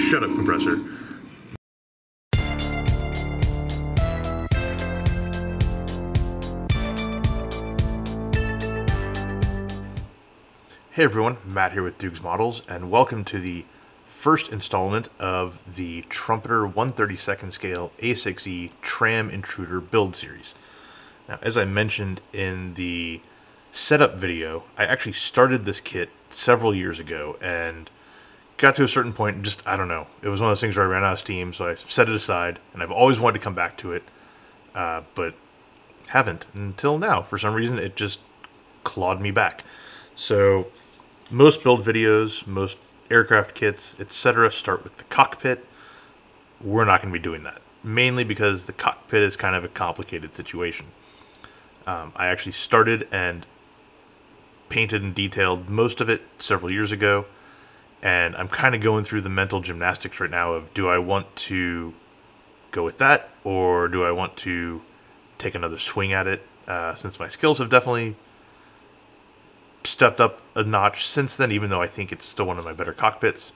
Shut up, compressor. Hey everyone, Matt here with Duke's Models, and welcome to the first installment of the Trumpeter 1/32 scale A6E Tram Intruder build series. Now, as I mentioned in the setup video, I actually started this kit several years ago and got to a certain point and just, I don't know, it was one of those things where I ran out of steam, so I set it aside, and I've always wanted to come back to it, but haven't until now. For some reason, it just clawed me back. So most build videos, most aircraft kits, etc. start with the cockpit. We're not going to be doing that, mainly because the cockpit is kind of a complicated situation. I actually started and painted and detailed most of it several years ago, and I'm kind of going through the mental gymnastics right now of, do I want to go with that, or do I want to take another swing at it, since my skills have definitely stepped up a notch since then, even though I think it's still one of my better cockpits.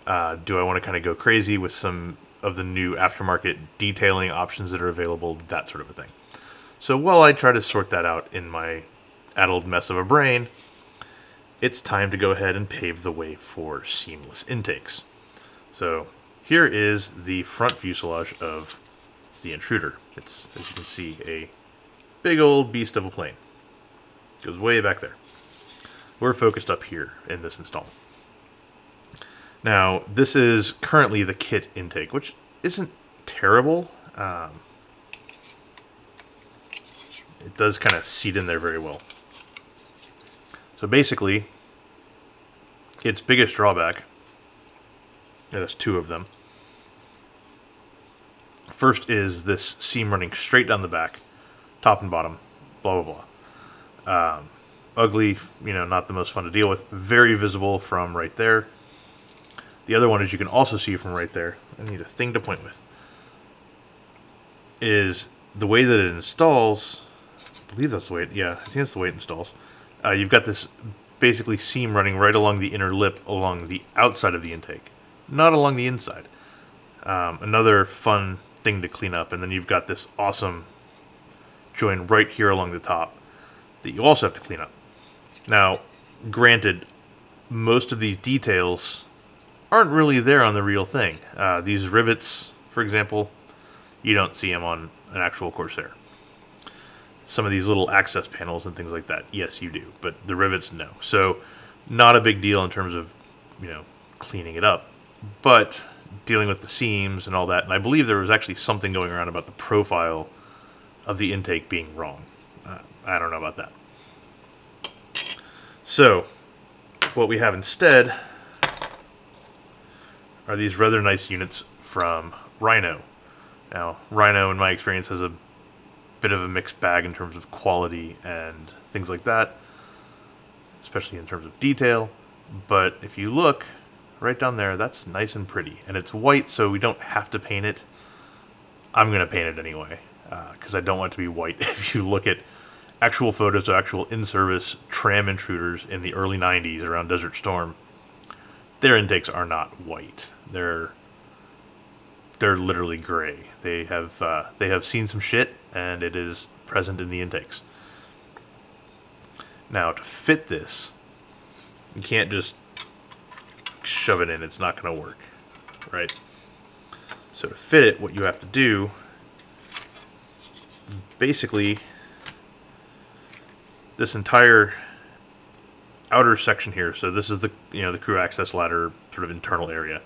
Do I want to kind of go crazy with some of the new aftermarket detailing options that are available, that sort of a thing. So while I try to sort that out in my addled mess of a brain, it's time to go ahead and pave the way for seamless intakes. So here is the front fuselage of the Intruder. It's, as you can see, a big old beast of a plane. Goes way back there. We're focused up here in this installment. Now, this is currently the kit intake, which isn't terrible. It does kind of seat in there very well. So basically, its biggest drawback, it has two of them. First is this seam running straight down the back, top and bottom, blah, blah, blah. Ugly, you know, not the most fun to deal with. Very visible from right there. The other one, as you can also see from right there, I need a thing to point with, is the way that it installs. I believe that's the way it, yeah, I think that's the way it installs. You've got this basically seam running right along the inner lip along the outside of the intake, not along the inside. Another fun thing to clean up, and then you've got this awesome join right here along the top that you also have to clean up. Now, granted, most of these details aren't really there on the real thing. These rivets, for example, you don't see them on an actual Corsair. Some of these little access panels and things like that, yes, you do, but the rivets, no. So, not a big deal in terms of, you know, cleaning it up, but dealing with the seams and all that. And I believe there was actually something going around about the profile of the intake being wrong. I don't know about that. So, what we have instead are these rather nice units from Rhino. Now, Rhino, in my experience, has a bit of a mixed bag in terms of quality and things like that, especially in terms of detail. But if you look right down there, that's nice and pretty. And it's white, so we don't have to paint it. I'm going to paint it anyway, because I don't want it to be white. If you look at actual photos of actual in-service tram intruders in the early 90s around Desert Storm, their intakes are not white. They're literally gray. They have seen some shit, and it is present in the intakes. Now, to fit this, you can't just shove it in. It's not going to work, right? So to fit it, what you have to do, basically, this entire outer section here, so this is the, you know, the crew access ladder sort of internal area.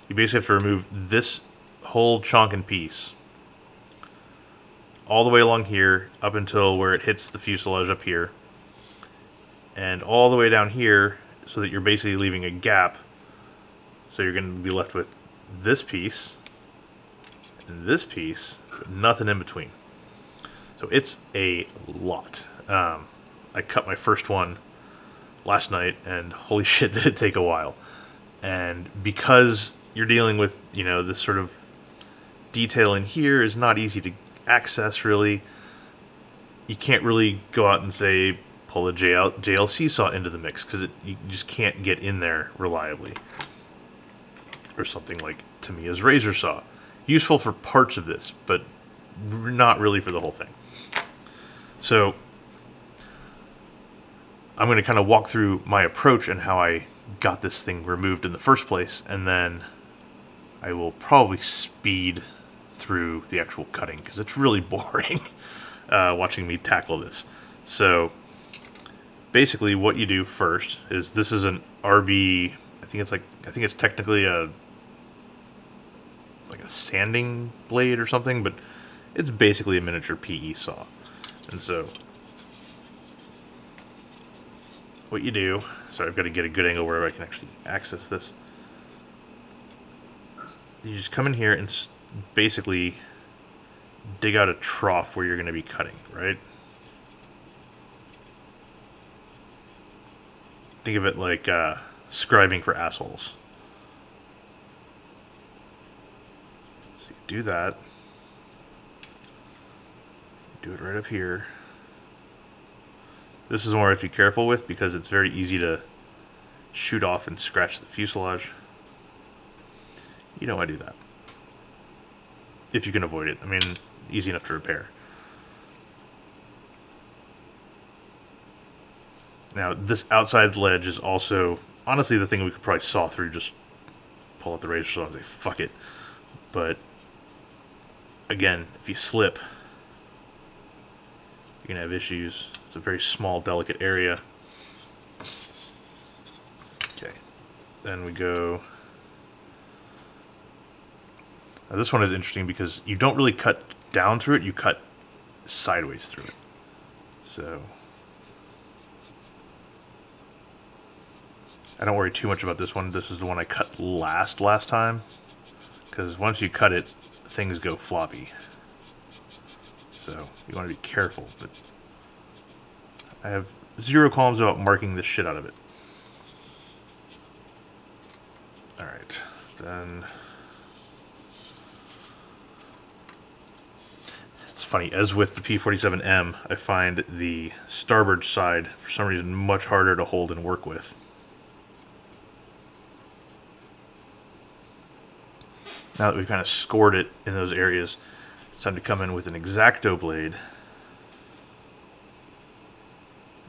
You basically have to remove this whole chunk and piece all the way along here up until where it hits the fuselage up here, and all the way down here, so that you're basically leaving a gap. So you're going to be left with this piece and this piece, but nothing in between. So it's a lot. I cut my first one last night, and holy shit, did it take a while. And because you're dealing with, you know, this sort of detail in here is not easy to access, really. You can't really go out and say, pull a JLC saw into the mix, because you just can't get in there reliably. or something like Tamiya's razor saw. Useful for parts of this, but not really for the whole thing. So I'm going to kind of walk through my approach and how I got this thing removed in the first place, and then I will probably speed through the actual cutting because it's really boring watching me tackle this. So basically what you do first is, this is an RB, I think it's technically like a sanding blade or something, but it's basically a miniature PE saw. And so what you do, sorry, I've got to get a good angle where I can actually access this. You just come in here and basically dig out a trough where you're going to be cutting, right? Think of it like scribing for assholes. So you do that. Do it right up here. This is one I have to be careful with because it's very easy to shoot off and scratch the fuselage. You don't want to do that. If you can avoid it. I mean, easy enough to repair. Now, this outside ledge is also, honestly, the thing we could probably saw through, just pull out the razor saw and say, fuck it. But, again, if you slip, you're going to have issues. It's a very small, delicate area. Okay, then we go. Now this one is interesting because you don't really cut down through it, you cut sideways through it. So I don't worry too much about this one. This is the one I cut last time, because once you cut it, things go floppy. So you want to be careful, but I have zero qualms about marking the shit out of it. Alright, then it's funny, as with the P-47M, I find the starboard side, for some reason, much harder to hold and work with. Now that we've kind of scored it in those areas, it's time to come in with an X-Acto blade.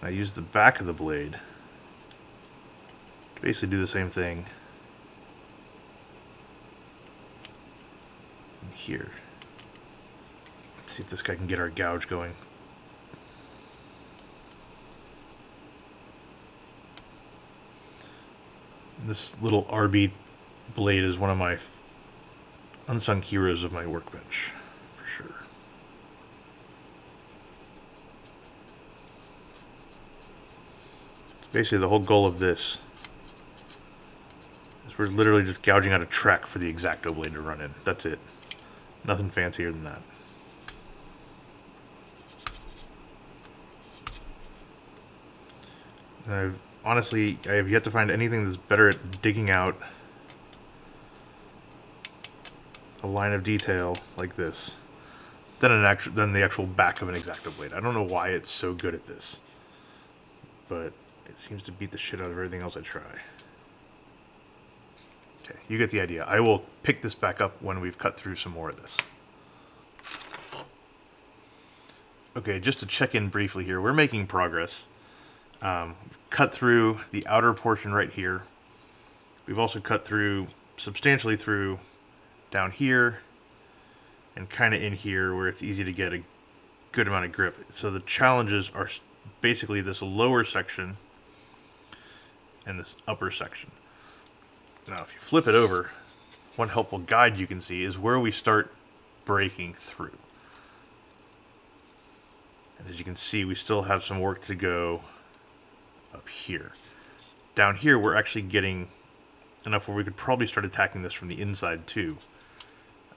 I use the back of the blade to basically do the same thing in here. Let's see if this guy can get our gouge going. This little RB blade is one of my unsung heroes of my workbench, for sure. Basically, the whole goal of this is we're literally just gouging out a track for the X-Acto blade to run in. That's it. Nothing fancier than that. Honestly, I have yet to find anything that's better at digging out a line of detail like this than the actual back of an X-Acto blade. I don't know why it's so good at this, but it seems to beat the shit out of everything else I try. Okay, you get the idea. I will pick this back up when we've cut through some more of this. Okay, just to check in briefly here, we're making progress. Cut through the outer portion right here. We've also cut through, substantially through, down here, and kind of in here where it's easy to get a good amount of grip. So the challenges are basically this lower section and this upper section. Now if you flip it over, one helpful guide you can see is where we start breaking through. And as you can see, we still have some work to go up here. Down here we're actually getting enough where we could probably start attacking this from the inside too.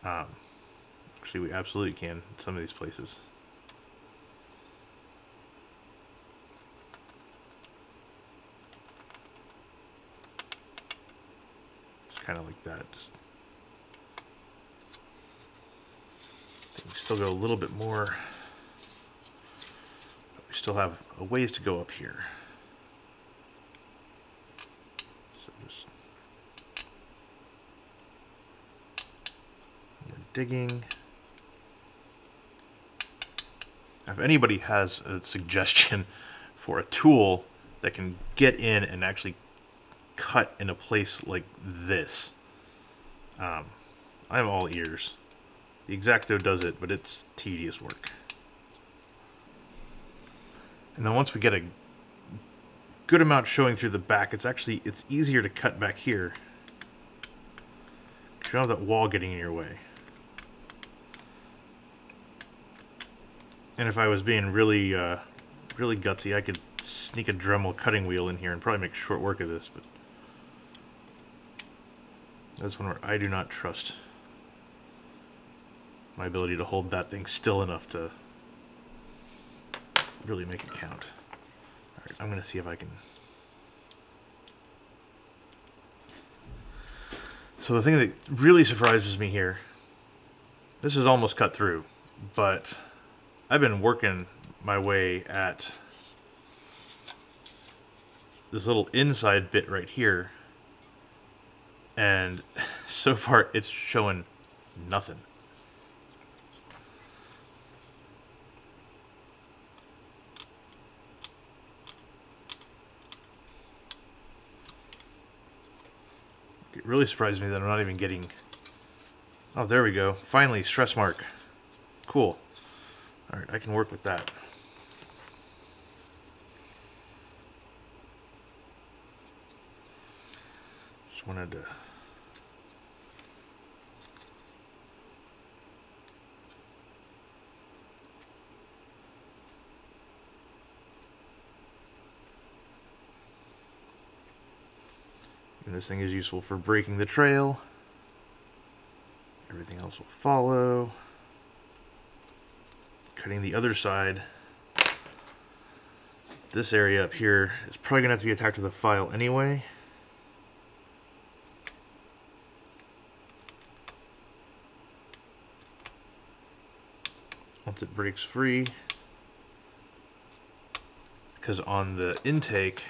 Actually, we absolutely can in some of these places. Just kind of like that. Just, I think we still go a little bit more. But we still have a ways to go up here. So just digging. If anybody has a suggestion for a tool that can get in and actually cut in a place like this, I'm all ears. The X-Acto does it, but it's tedious work. And then once we get a good amount showing through the back, it's easier to cut back here. You don't have that wall getting in your way. And if I was being really gutsy, I could sneak a Dremel cutting wheel in here and probably make short work of this, but that's one where I do not trust my ability to hold that thing still enough to really make it count. Alright, I'm going to see if I can... So the thing that really surprises me here, this is almost cut through, but I've been working my way at this little inside bit right here, and so far it's showing nothing. It really surprised me that I'm not even getting... Oh, there we go. Finally, stress mark. Cool. Alright, I can work with that. Just wanted to... And this thing is useful for breaking the trail. Everything else will follow. Cutting the other side. This area up here is probably going to have to be attacked with a file anyway. Once it breaks free. Because on the intake,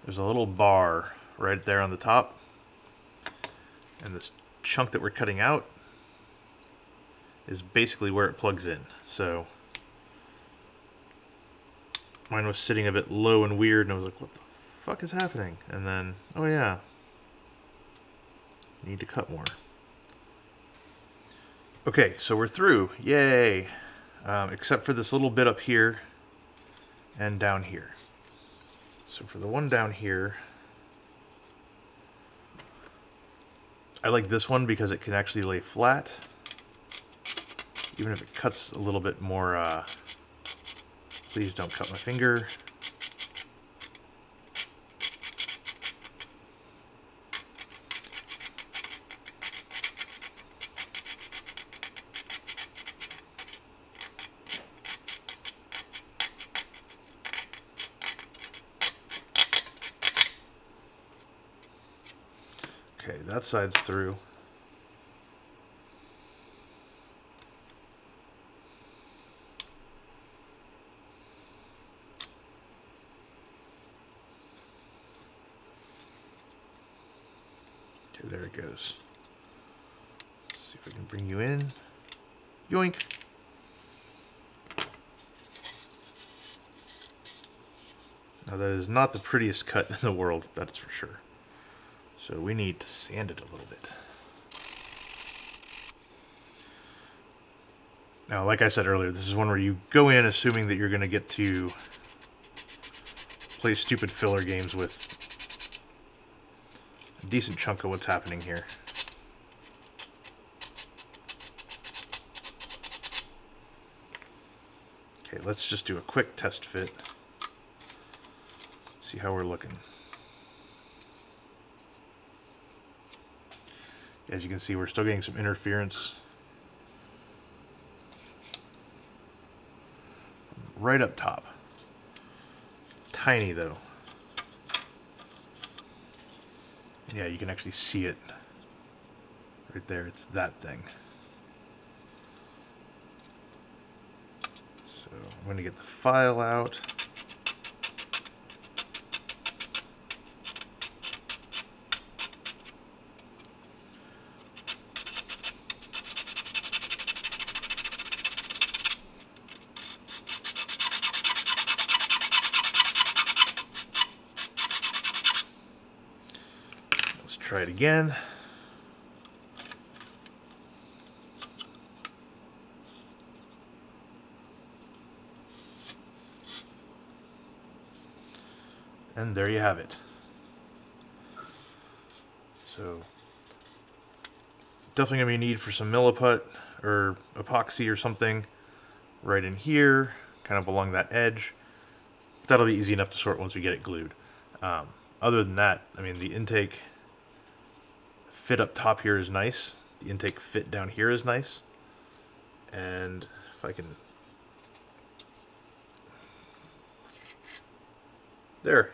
there's a little bar right there on the top. And this chunk that we're cutting out is basically where it plugs in. So mine was sitting a bit low and weird, and I was like, what the fuck is happening? And then, oh yeah, you need to cut more. Okay, so we're through. Yay! Except for this little bit up here and down here. So for the one down here, I like this one because it can actually lay flat. Even if it cuts a little bit more, please don't cut my finger. Okay, that side's through. Okay, there it goes. Let's see if I can bring you in. Yoink! Now that is not the prettiest cut in the world, that's for sure. So we need to sand it a little bit. Now, like I said earlier, this is one where you go in assuming that you're going to get to play stupid filler games with a decent chunk of what's happening here. Okay, let's just do a quick test fit. See how we're looking. As you can see, we're still getting some interference right up top. Tiny though. And yeah, you can actually see it right there. It's that thing. So I'm going to get the file out. Let's try it again. And there you have it. So, definitely going to be a need for some Milliput or epoxy or something right in here, kind of along that edge. That'll be easy enough to sort once we get it glued. Other than that, I mean, the intake fit up top here is nice. The intake fit down here is nice. And if I can... There.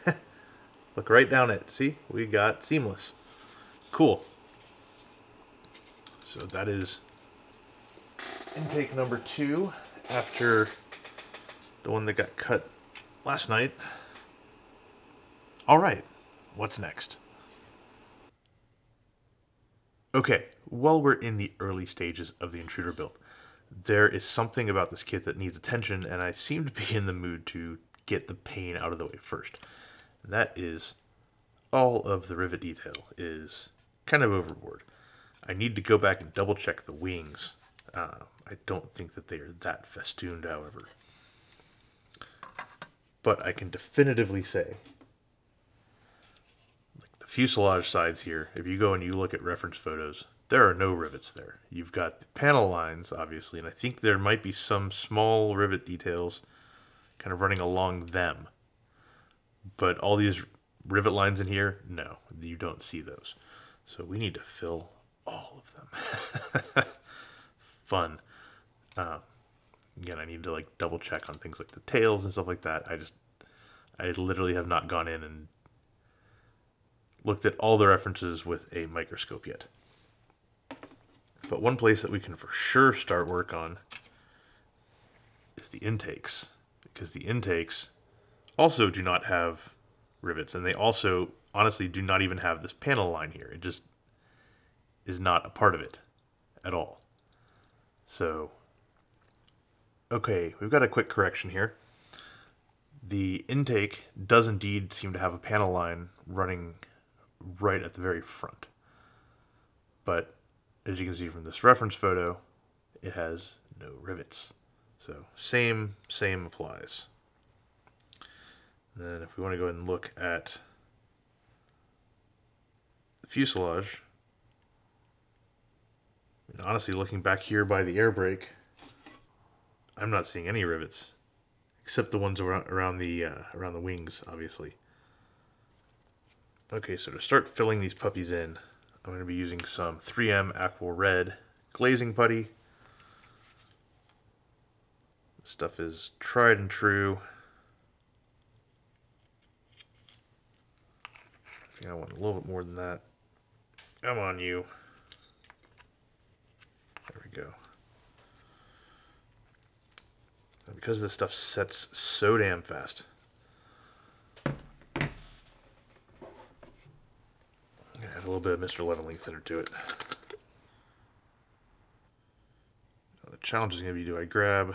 Look right down it. See? We got seamless. Cool. So that is intake number 2 after the one that got cut last night. All right, what's next? Okay, while we're in the early stages of the intruder build, there is something about this kit that needs attention, and I seem to be in the mood to get the pain out of the way first. And that is all of the rivet detail is kind of overboard. I need to go back and double check the wings. I don't think that they are that festooned, however. But I can definitively say, like the fuselage sides here, if you go and you look at reference photos, there are no rivets there. You've got the panel lines, obviously, and I think there might be some small rivet details kind of running along them. But all these rivet lines in here, no, you don't see those. So we need to fill all of them. Fun. Again, I need to like double check on things like the tails and stuff like that. I literally have not gone in and looked at all the references with a microscope yet. But one place that we can for sure start work on is the intakes, because the intakes also do not have rivets, and they also honestly do not even have this panel line here. It just is not a part of it at all. So, okay, we've got a quick correction here. The intake does indeed seem to have a panel line running right at the very front. But as you can see from this reference photo, it has no rivets. So same applies. And then if we want to go ahead and look at the fuselage, and honestly looking back here by the air brake, I'm not seeing any rivets, except the ones around the wings, obviously. Okay, so to start filling these puppies in, I'm going to be using some 3M Aqua Red glazing putty. This stuff is tried and true. I think I want a little bit more than that. Come on, you. There we go. And because this stuff sets so damn fast, I'm gonna add a little bit of Mr. Leveling Thinner to it. Now the challenge is going to be, do I grab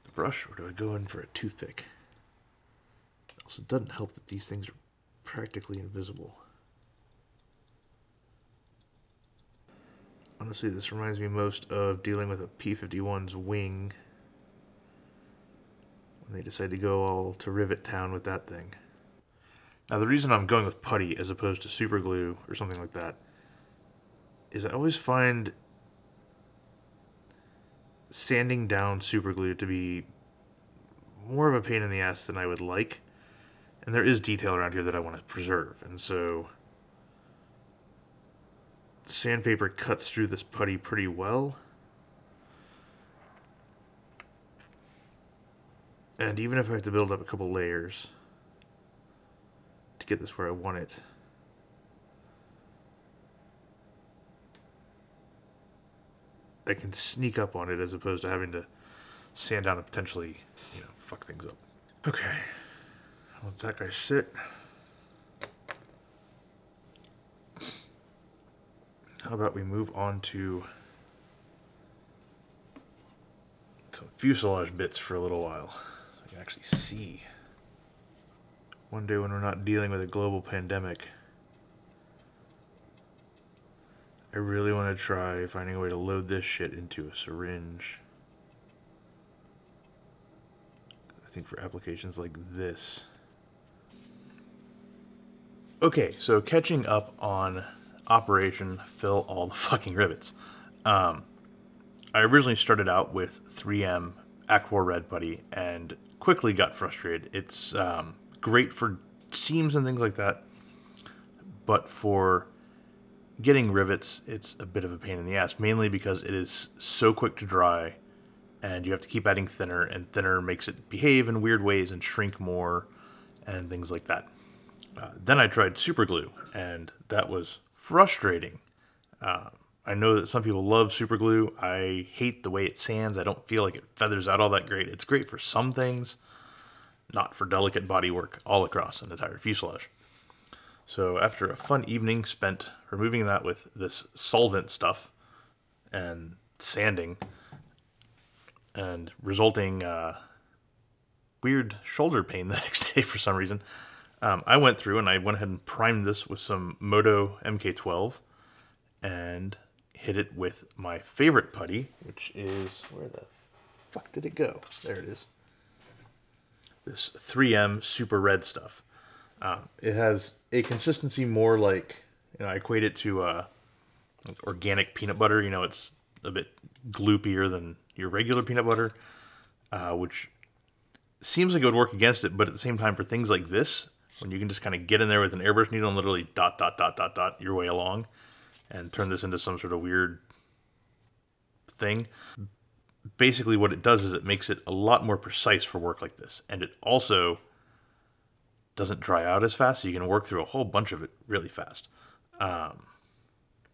the brush or do I go in for a toothpick? Also, it doesn't help that these things are practically invisible. Honestly, this reminds me most of dealing with a P-51's wing when they decide to go all to Rivet Town with that thing. Now, the reason I'm going with putty as opposed to super glue or something like that is I always find sanding down super glue to be more of a pain in the ass than I would like. And there is detail around here that I want to preserve, and so sandpaper cuts through this putty pretty well. And even if I have to build up a couple layers to get this where I want it, I can sneak up on it as opposed to having to sand down and potentially, fuck things up. Okay. Let that guy sit. How about we move on to some fuselage bits for a little while, so you can actually see One day when we're not dealing with a global pandemic, I really want to try finding a way to load this shit into a syringe. I think for applications like this. Okay, so catching up on Operation Fill All the Fucking Rivets. I originally started out with 3M Aqua Red Putty and quickly got frustrated. It's great for seams and things like that, but for getting rivets, it's a bit of a pain in the ass, mainly because it is so quick to dry and you have to keep adding thinner, and thinner makes it behave in weird ways and shrink more and things like that. Then I tried super glue, and that was frustrating. I know that some people love super glue. I hate the way it sands. I don't feel like it feathers out all that great. It's great for some things, not for delicate body work all across an entire fuselage. So after a fun evening spent removing that with this solvent stuff and sanding and resulting weird shoulder pain the next day for some reason, I went through and I went ahead and primed this with some Moto MK12 and hit it with my favorite putty, which is, where the fuck did it go? There it is. This 3M Super Red stuff. It has a consistency more like, I equate it to like organic peanut butter. It's a bit gloopier than your regular peanut butter, which seems like it would work against it, but at the same time, for things like this, when you can just kind of get in there with an airbrush needle and literally dot, dot, dot, dot, dot your way along and turn this into some sort of weird thing. Basically what it does is it makes it a lot more precise for work like this. And it also doesn't dry out as fast, so you can work through a whole bunch of it really fast. Without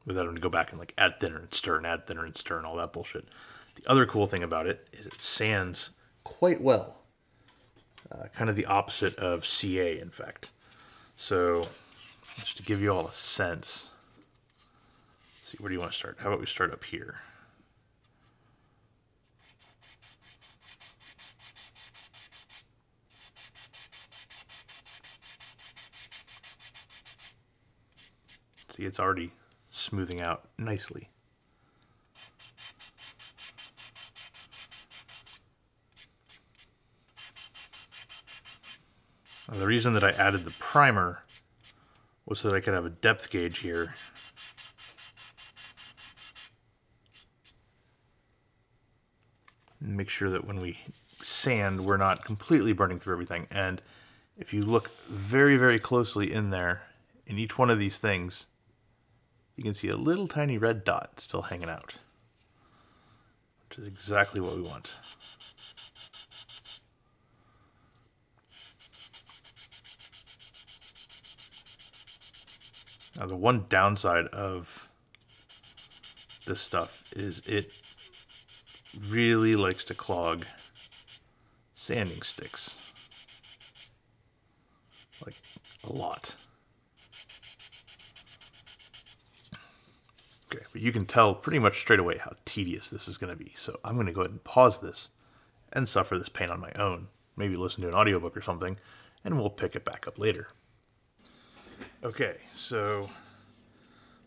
having to go back and like add thinner and stir and add thinner and stir and all that bullshit. The other cool thing about it is it sands quite well. Kind of the opposite of CA, in fact. So, just to give you all a sense, let's see, where do you want to start? How about we start up here? See, it's already smoothing out nicely. Now, the reason that I added the primer was so that I could have a depth gauge here. And make sure that when we sand, we're not completely burning through everything. And if you look very, very closely in there, in each one of these things, you can see a little tiny red dot still hanging out, which is exactly what we want. Now, the one downside of this stuff is it really likes to clog sanding sticks, like a lot. Okay, but you can tell pretty much straight away how tedious this is going to be. So I'm going to go ahead and pause this and suffer this pain on my own. Maybe listen to an audiobook or something, and we'll pick it back up later. Okay, so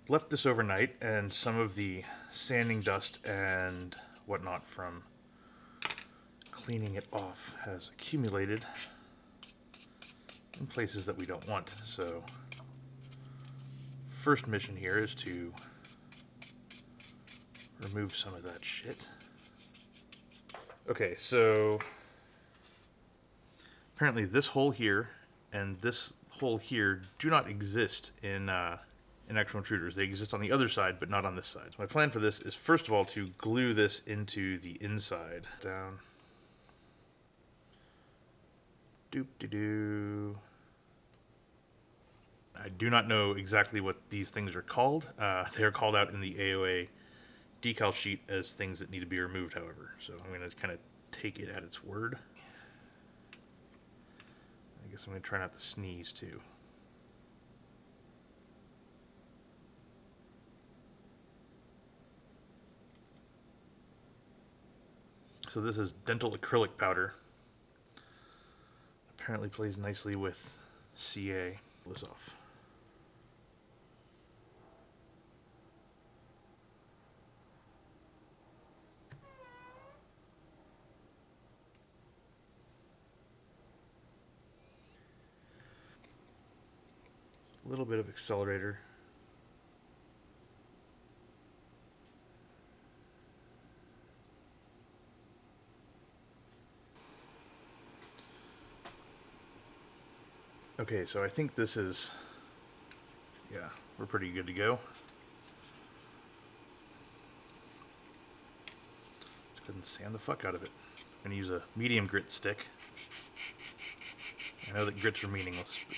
left this overnight, and some of the sanding dust and whatnot from cleaning it off has accumulated in places that we don't want. So first mission here is to remove some of that shit. Okay, so apparently this hole here and this hole here do not exist in actual intruders. They exist on the other side, but not on this side. So my plan for this is, first of all, to glue this into the inside. Down. Doop-de-doo. I do not know exactly what these things are called. They are called out in the AOA decal sheet as things that need to be removed, however. So I'm going to kind of take it at its word. I guess I'm going to try not to sneeze, too. So this is dental acrylic powder. Apparently plays nicely with CA. Pull this off. A little bit of accelerator. Okay, so I think this is, yeah, we're pretty good to go. Let's go ahead and sand the fuck out of it. I'm going to use a medium grit stick. I know that grits are meaningless, but